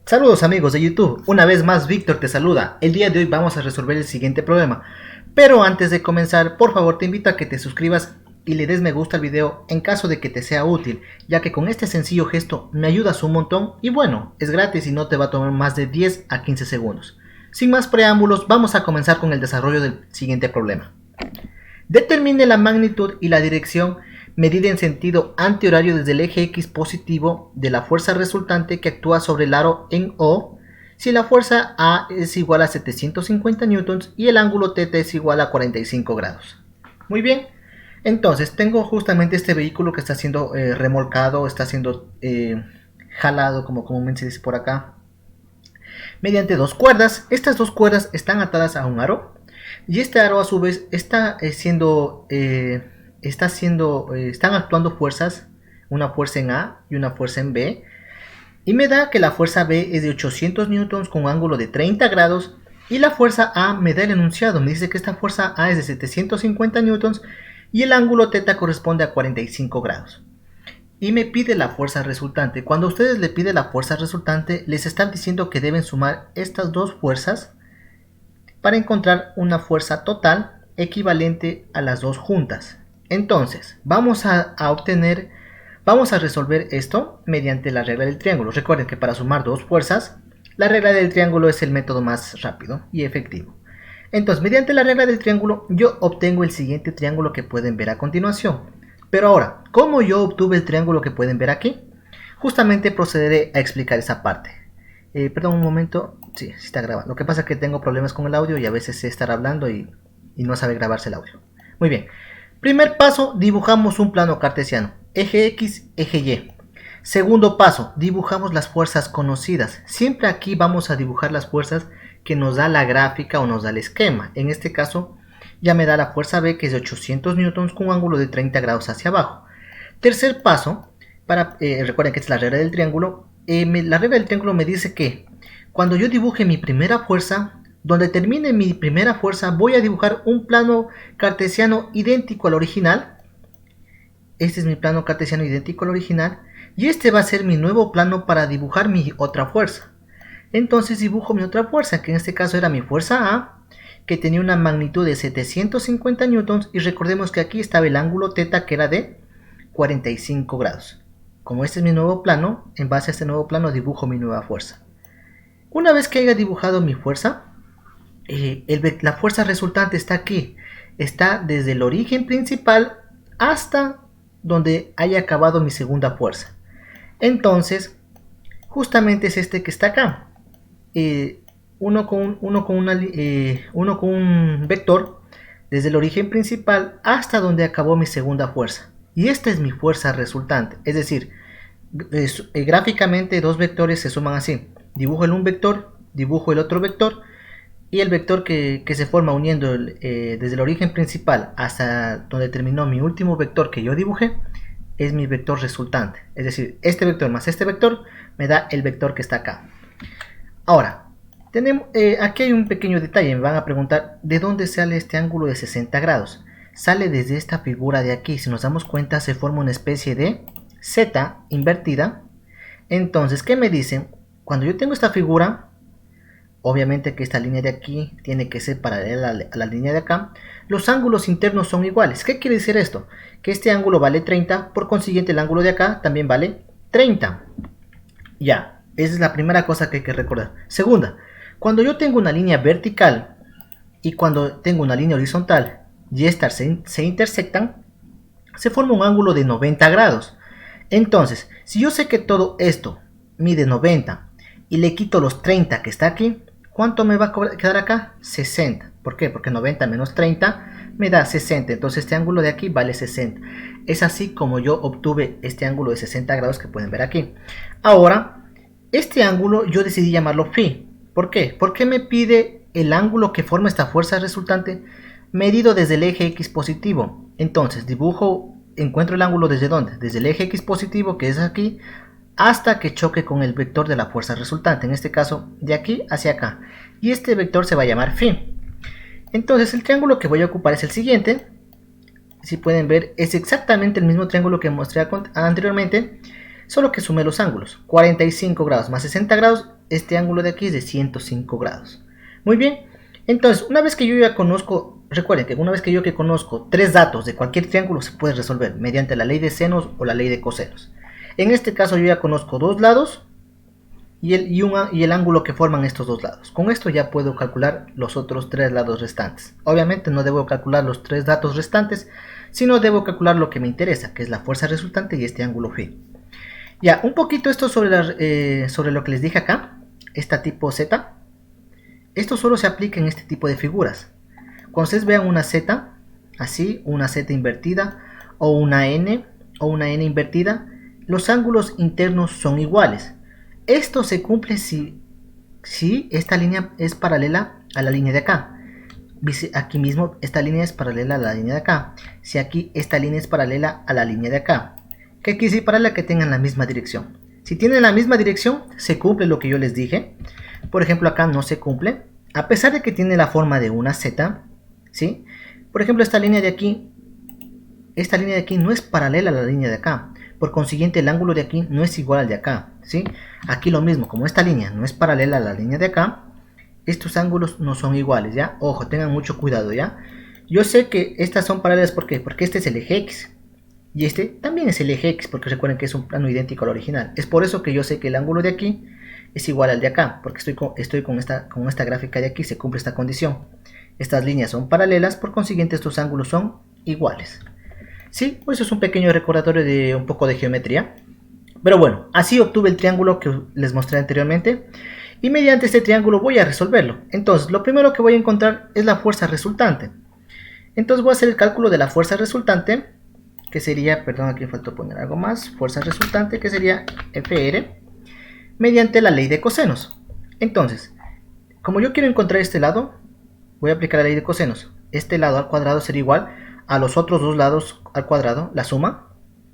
Saludos amigos de YouTube, una vez más Víctor te saluda. El día de hoy vamos a resolver el siguiente problema. Pero antes de comenzar, por favor te invito a que te suscribas y le des me gusta al video en caso de que te sea útil, ya que con este sencillo gesto me ayudas un montón y bueno, es gratis y no te va a tomar más de 10 a 15 segundos. Sin más preámbulos, vamos a comenzar con el desarrollo del siguiente problema. Determine la magnitud y la dirección medida en sentido antihorario desde el eje X positivo de la fuerza resultante que actúa sobre el aro en O si la fuerza A es igual a 750 newtons y el ángulo θ es igual a 45 grados. Muy bien, entonces tengo justamente este vehículo que está siendo remolcado, está siendo jalado, como comúnmente se dice por acá, mediante dos cuerdas. Estas dos cuerdas están atadas a un aro y este aro a su vez está están actuando fuerzas, una fuerza en A y una fuerza en B, y me da que la fuerza B es de 800 newtons con un ángulo de 30 grados y la fuerza A me da el enunciado, me dice que esta fuerza A es de 750 newtons y el ángulo θ corresponde a 45 grados. Y me pide la fuerza resultante. Cuando ustedes le piden la fuerza resultante, les están diciendo que deben sumar estas dos fuerzas para encontrar una fuerza total equivalente a las dos juntas. Entonces, vamos a resolver esto mediante la regla del triángulo. Recuerden que para sumar dos fuerzas, la regla del triángulo es el método más rápido y efectivo. Entonces, mediante la regla del triángulo, yo obtengo el siguiente triángulo que pueden ver a continuación. Pero ahora, ¿cómo yo obtuve el triángulo que pueden ver aquí? Justamente procederé a explicar esa parte. Perdón un momento, sí está grabando. Lo que pasa es que tengo problemas con el audio y a veces sé estar hablando y no sabe grabarse el audio. Muy bien. Primer paso, dibujamos un plano cartesiano. Eje X, eje Y. Segundo paso, dibujamos las fuerzas conocidas. Siempre aquí vamos a dibujar las fuerzas que nos da la gráfica o nos da el esquema. En este caso, ya me da la fuerza B, que es de 800 newtons con un ángulo de 30 grados hacia abajo. Tercer paso, recuerden que esta es la regla del triángulo. La regla del triángulo me dice que cuando yo dibuje mi primera fuerza, donde termine mi primera fuerza, voy a dibujar un plano cartesiano idéntico al original. Este es mi plano cartesiano idéntico al original. Y este va a ser mi nuevo plano para dibujar mi otra fuerza. Entonces dibujo mi otra fuerza, que en este caso era mi fuerza A, que tenía una magnitud de 750 newtons. Y recordemos que aquí estaba el ángulo θ, que era de 45 grados. Como este es mi nuevo plano, en base a este nuevo plano dibujo mi nueva fuerza. Una vez que haya dibujado mi fuerza, la fuerza resultante está aquí. Está desde el origen principal hasta donde haya acabado mi segunda fuerza. Entonces, justamente es este que está acá. Uno con un vector desde el origen principal hasta donde acabó mi segunda fuerza. Y esta es mi fuerza resultante. Es decir, gráficamente dos vectores se suman así. Dibujo un vector, dibujo el otro vector. Y el vector que se forma uniendo desde el origen principal hasta donde terminó mi último vector que yo dibujé es mi vector resultante. Es decir, este vector más este vector me da el vector que está acá. Ahora, aquí hay un pequeño detalle. Me van a preguntar ¿de dónde sale este ángulo de 60 grados? Sale desde esta figura de aquí. Si nos damos cuenta, se forma una especie de Z invertida. Entonces, ¿qué me dicen? Cuando yo tengo esta figura, obviamente que esta línea de aquí tiene que ser paralela a la línea de acá. Los ángulos internos son iguales. ¿Qué quiere decir esto? Que este ángulo vale 30, por consiguiente el ángulo de acá también vale 30. Ya, esa es la primera cosa que hay que recordar. Segunda, cuando yo tengo una línea vertical y cuando tengo una línea horizontal y estas se intersectan, se forma un ángulo de 90 grados. Entonces, si yo sé que todo esto mide 90 y le quito los 30 que está aquí, ¿cuánto me va a quedar acá? 60. ¿Por qué? Porque 90 menos 30 me da 60. Entonces este ángulo de aquí vale 60. Es así como yo obtuve este ángulo de 60 grados que pueden ver aquí. Ahora, este ángulo yo decidí llamarlo phi. ¿Por qué? Porque me pide el ángulo que forma esta fuerza resultante medido desde el eje X positivo. Entonces encuentro el ángulo desde ¿dónde? Desde el eje X positivo, que es aquí, hasta que choque con el vector de la fuerza resultante, en este caso de aquí hacia acá, y este vector se va a llamar phi. Entonces el triángulo que voy a ocupar es el siguiente. Si pueden ver, es exactamente el mismo triángulo que mostré anteriormente, Solo que sumé los ángulos. 45 grados más 60 grados, este ángulo de aquí es de 105 grados. Muy bien, entonces una vez que yo ya conozco, recuerden que una vez que yo conozco tres datos de cualquier triángulo se puede resolver mediante la ley de senos o la ley de cosenos. En este caso yo ya conozco dos lados y el ángulo que forman estos dos lados. Con esto ya puedo calcular los otros tres lados restantes. Obviamente no debo calcular los tres datos restantes, sino debo calcular lo que me interesa, que es la fuerza resultante y este ángulo phi. Ya, un poquito esto sobre lo que les dije acá, esta tipo Z. Esto solo se aplica en este tipo de figuras. Cuando ustedes vean una Z, así, una Z invertida, o una N invertida, los ángulos internos son iguales. Esto se cumple si esta línea es paralela a la línea de acá. Aquí mismo esta línea es paralela a la línea de acá. Si aquí esta línea es paralela a la línea de acá. ¿Qué quiere decir paralela? Que tengan la misma dirección. Si tienen la misma dirección, se cumple lo que yo les dije. Por ejemplo, acá no se cumple. A pesar de que tiene la forma de una Z, ¿sí? Por ejemplo, esta línea de aquí no es paralela a la línea de acá. Por consiguiente, el ángulo de aquí no es igual al de acá, ¿sí? Aquí lo mismo, como esta línea no es paralela a la línea de acá, estos ángulos no son iguales, ¿ya? Ojo, tengan mucho cuidado, ¿ya? Yo sé que estas son paralelas, ¿por qué? Porque este es el eje X. Y este también es el eje X, porque recuerden que es un plano idéntico al original. Es por eso que yo sé que el ángulo de aquí es igual al de acá, porque estoy con esta gráfica de aquí, se cumple esta condición. Estas líneas son paralelas, por consiguiente estos ángulos son iguales. Sí, pues eso es un pequeño recordatorio de un poco de geometría. Pero bueno, así obtuve el triángulo que les mostré anteriormente. Y mediante este triángulo voy a resolverlo. Entonces, lo primero que voy a encontrar es la fuerza resultante. Entonces voy a hacer el cálculo de la fuerza resultante, que sería, perdón, aquí faltó poner algo más. Fuerza resultante, que sería Fr, mediante la ley de cosenos. Entonces, como yo quiero encontrar este lado, voy a aplicar la ley de cosenos. Este lado al cuadrado será igual a los otros dos lados al cuadrado, la suma,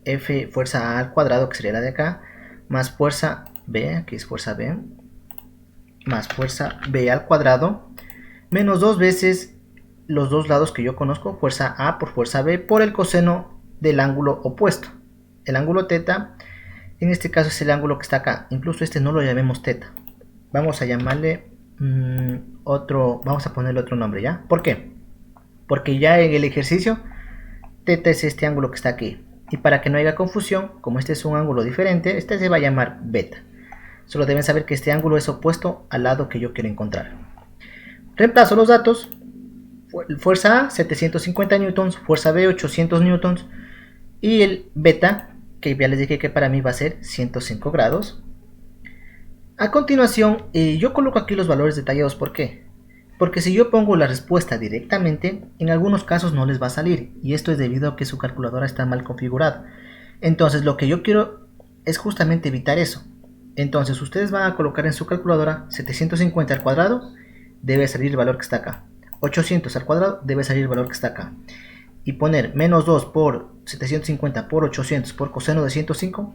F fuerza A al cuadrado, que sería la de acá, más fuerza B, aquí es fuerza B, más fuerza B al cuadrado, menos dos veces los dos lados que yo conozco, fuerza A por fuerza B, por el coseno del ángulo opuesto. El ángulo teta, en este caso es el ángulo que está acá, incluso este no lo llamemos teta, vamos a llamarle vamos a ponerle otro nombre, ¿ya? ¿Por qué? Porque ya en el ejercicio teta es este ángulo que está aquí. Y para que no haya confusión, como este es un ángulo diferente, este se va a llamar beta. Solo deben saber que este ángulo es opuesto al lado que yo quiero encontrar. Reemplazo los datos. Fuerza A 750 newtons, fuerza B 800 newtons y el beta, que ya les dije que para mí va a ser 105 grados. A continuación, yo coloco aquí los valores detallados. ¿Por qué? Porque si yo pongo la respuesta directamente, en algunos casos no les va a salir, y esto es debido a que su calculadora está mal configurada. Entonces lo que yo quiero es justamente evitar eso. Entonces ustedes van a colocar en su calculadora 750 al cuadrado, debe salir el valor que está acá. 800 al cuadrado, debe salir el valor que está acá. Y poner menos 2 por 750 por 800 por coseno de 105,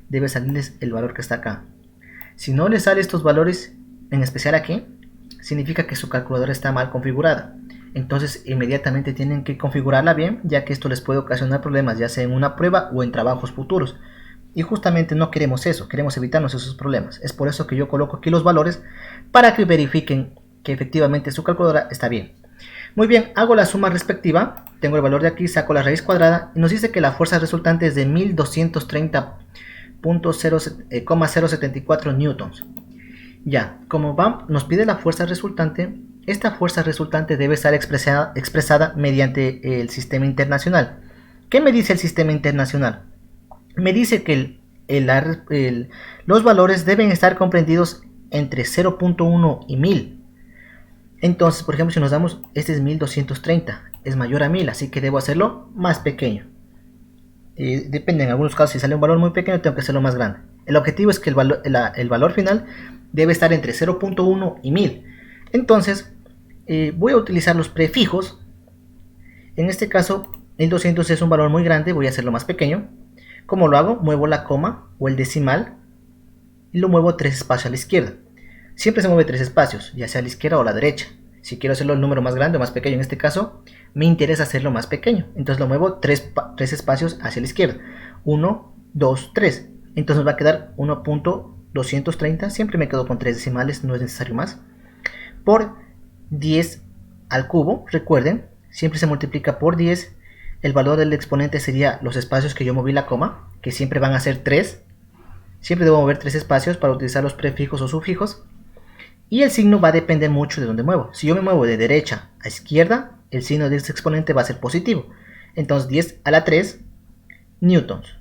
debe salirles el valor que está acá. Si no les sale estos valores, en especial aquí, significa que su calculadora está mal configurada. Entonces inmediatamente tienen que configurarla bien, ya que esto les puede ocasionar problemas, ya sea en una prueba o en trabajos futuros. Y justamente no queremos eso, queremos evitarnos esos problemas. Es por eso que yo coloco aquí los valores, para que verifiquen que efectivamente su calculadora está bien. Muy bien, hago la suma respectiva, tengo el valor de aquí, saco la raíz cuadrada, y nos dice que la fuerza resultante es de 1230,074 newtons. Ya, como nos pide la fuerza resultante, esta fuerza resultante debe estar expresada mediante el sistema internacional. ¿Qué me dice el sistema internacional? Me dice que los valores deben estar comprendidos entre 0.1 y 1000. Entonces, por ejemplo, si nos damos, este es 1230, es mayor a 1000, así que debo hacerlo más pequeño. Depende, en algunos casos, si sale un valor muy pequeño, tengo que hacerlo más grande. El objetivo es que el valor final debe estar entre 0.1 y 1000. Entonces, voy a utilizar los prefijos. En este caso, 1200 es un valor muy grande, voy a hacerlo más pequeño. ¿Cómo lo hago? Muevo la coma o el decimal y lo muevo 3 espacios a la izquierda. Siempre se mueve 3 espacios, ya sea a la izquierda o a la derecha. Si quiero hacerlo el número más grande o más pequeño, en este caso, me interesa hacerlo más pequeño. Entonces lo muevo 3 espacios hacia la izquierda. 1, 2, 3. Entonces va a quedar 1.230, siempre me quedo con 3 decimales, no es necesario más, por 10 al cubo. Recuerden, siempre se multiplica por 10. El valor del exponente sería los espacios que yo moví la coma, que siempre van a ser 3. Siempre debo mover 3 espacios para utilizar los prefijos o sufijos. Y el signo va a depender mucho de dónde muevo. Si yo me muevo de derecha a izquierda, el signo de este exponente va a ser positivo. Entonces 10 a la 3 newtons.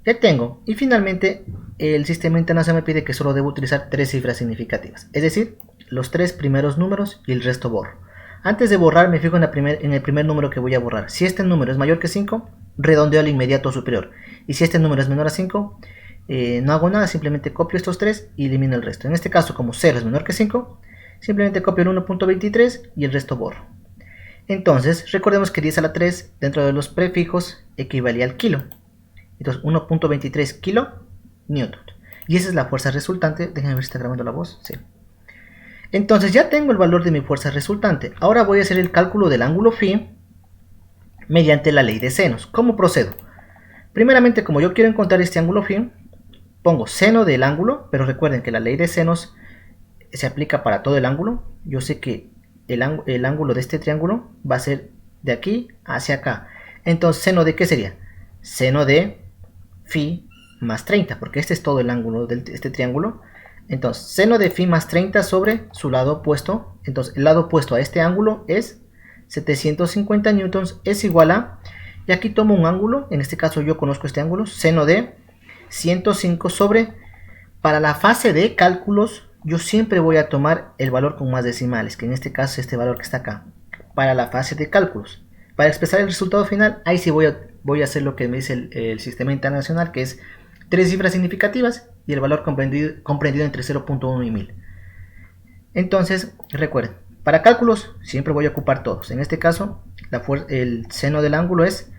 Ya tengo. Y finalmente el sistema internacional me pide que solo debo utilizar 3 cifras significativas. Es decir, los 3 primeros números y el resto borro. Antes de borrar me fijo en el primer número que voy a borrar. Si este número es mayor que 5, redondeo al inmediato superior. Y si este número es menor a 5, no hago nada, simplemente copio estos 3 y elimino el resto. En este caso, como 0 es menor que 5, simplemente copio el 1.23 y el resto borro. Entonces, recordemos que 10 a la 3 dentro de los prefijos equivalía al kilo. Entonces, 1.23 kilo newton. Y esa es la fuerza resultante. Déjenme ver si está grabando la voz. Sí. Entonces ya tengo el valor de mi fuerza resultante. Ahora voy a hacer el cálculo del ángulo phi mediante la ley de senos. ¿Cómo procedo? Primeramente, como yo quiero encontrar este ángulo phi, pongo seno del ángulo, pero recuerden que la ley de senos se aplica para todo el ángulo. Yo sé que el ángulo de este triángulo va a ser de aquí hacia acá. Entonces, ¿seno de qué sería? Seno de phi más 30, porque este es todo el ángulo de este triángulo. Entonces, seno de phi más 30 sobre su lado opuesto. Entonces, el lado opuesto a este ángulo es 750 newtons, es igual a, y aquí tomo un ángulo, en este caso yo conozco este ángulo, seno de 105 sobre, para la fase de cálculos, yo siempre voy a tomar el valor con más decimales, que en este caso es este valor que está acá, para la fase de cálculos. Para expresar el resultado final, ahí sí voy a hacer lo que me dice el sistema internacional, que es 3 cifras significativas y el valor comprendido entre 0.1 y 1000. Entonces, recuerden, para cálculos siempre voy a ocupar todos. En este caso, el seno del ángulo es,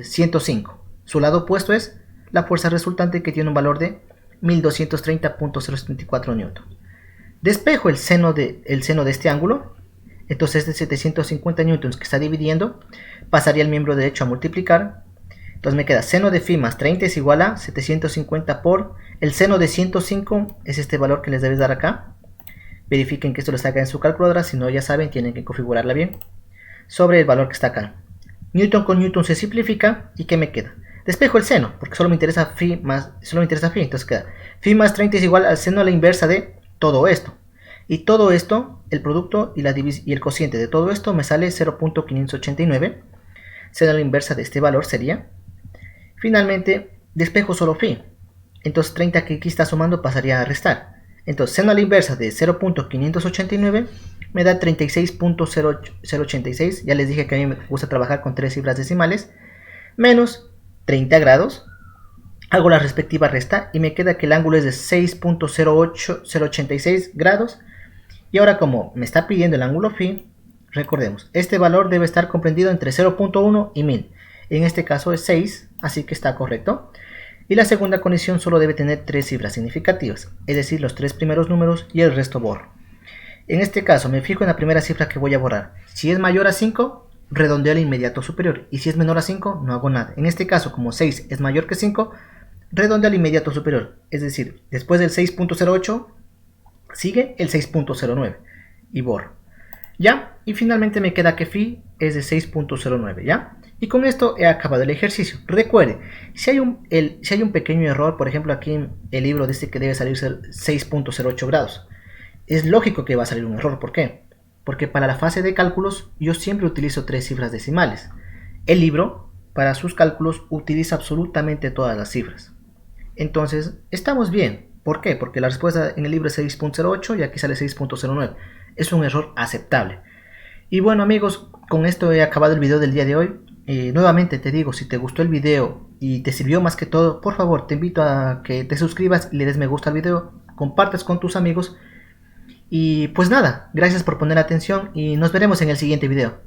105. Su lado opuesto es la fuerza resultante, que tiene un valor de 1230.074 newton. Despejo el seno de este ángulo. Entonces, de 750 newtons que está dividiendo, pasaría el miembro derecho a multiplicar. Entonces me queda seno de phi más 30 es igual a 750 por el seno de 105, es este valor que les debe dar acá. Verifiquen que esto lo saca en su calculadora, si no ya saben, tienen que configurarla bien. Sobre el valor que está acá. Newton con newton se simplifica, ¿y qué me queda? Despejo el seno, porque solo me interesa phi, entonces queda phi más 30 es igual al seno a la inversa de todo esto. Y todo esto, el producto y el cociente de todo esto me sale 0.589. Seno a la inversa de este valor sería. Finalmente, despejo solo phi. Entonces 30 que aquí está sumando pasaría a restar. Entonces seno a la inversa de 0.589 me da 36.086. Ya les dije que a mí me gusta trabajar con 3 cifras decimales. Menos 30 grados. Hago la respectiva resta y me queda que el ángulo es de 6.086 grados. Y ahora, como me está pidiendo el ángulo phi, recordemos, este valor debe estar comprendido entre 0.1 y 1000. En este caso es 6, así que está correcto. Y la segunda condición solo debe tener 3 cifras significativas, es decir, los 3 primeros números y el resto borro. En este caso me fijo en la primera cifra que voy a borrar. Si es mayor a 5, redondeo al inmediato superior. Y si es menor a 5, no hago nada. En este caso, como 6 es mayor que 5, redondeo al inmediato superior. Es decir, después del 6.08, sigue el 6.09 y borro. ¿Ya? Y finalmente me queda que phi es de 6.09, ¿ya? Y con esto he acabado el ejercicio. Recuerde, si hay un pequeño error, por ejemplo aquí en el libro dice que debe salir 6.08 grados. Es lógico que va a salir un error. ¿Por qué? Porque para la fase de cálculos yo siempre utilizo 3 cifras decimales. El libro, para sus cálculos, utiliza absolutamente todas las cifras. Entonces, estamos bien. ¿Por qué? Porque la respuesta en el libro es 6.08 y aquí sale 6.09. Es un error aceptable. Y bueno amigos, con esto he acabado el video del día de hoy. Nuevamente te digo, si te gustó el video y te sirvió más que todo, por favor te invito a que te suscribas y le des me gusta al video, compartas con tus amigos. Y pues nada, gracias por poner atención y nos veremos en el siguiente video.